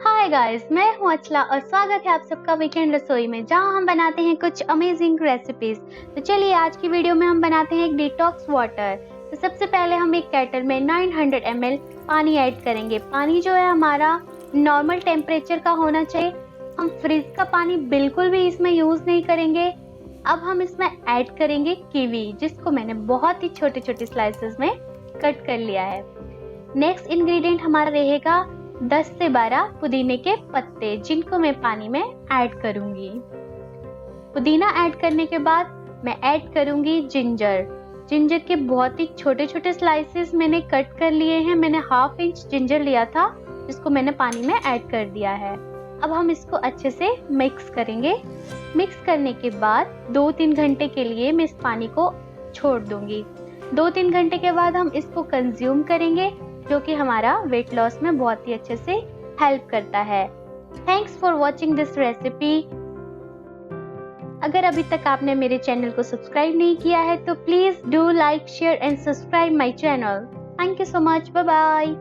Hi guys, मैं हूँ अचला और स्वागत है आप सबका वीकेंड रसोई में, जहाँ हम बनाते हैं कुछ अमेजिंग रेसिपीज। तो चलिए आज की वीडियो में हम बनाते हैं एक डिटॉक्स वाटर। तो सबसे पहले हम एक केटल में 900 ml पानी ऐड करेंगे। पानी जो है हमारा नॉर्मल टेम्परेचर का होना चाहिए। हम फ्रिज का पानी बिल्कुल भी इसमें यूज नहीं करेंगे। अब हम इसमें ऐड करेंगे कीवी, जिसको मैंने बहुत ही छोटे छोटे स्लाइसेस में कट कर लिया है। नेक्स्ट इंग्रेडिएंट हमारा रहेगा 10 से 12 पुदीने के पत्ते, जिनको मैं पानी में ऐड करूंगी। पुदीना ऐड करने के बाद मैं ऐड करूंगी जिंजर के बहुत ही छोटे छोटे स्लाइसेस मैंने कट कर लिए हैं। मैंने हाफ इंच जिंजर लिया था, जिसको मैंने पानी में ऐड कर दिया है। अब हम इसको अच्छे से मिक्स करेंगे। मिक्स करने के बाद 2-3 घंटे के लिए मैं इस पानी को छोड़ दूंगी। 2-3 घंटे के बाद हम इसको कंज्यूम करेंगे, जो कि हमारा वेट लॉस में बहुत ही अच्छे से हेल्प करता है। Thanks for watching this recipe. अगर अभी तक आपने मेरे चैनल को सब्सक्राइब नहीं किया है तो please do like, share and subscribe my channel. Thank you so much. Bye bye.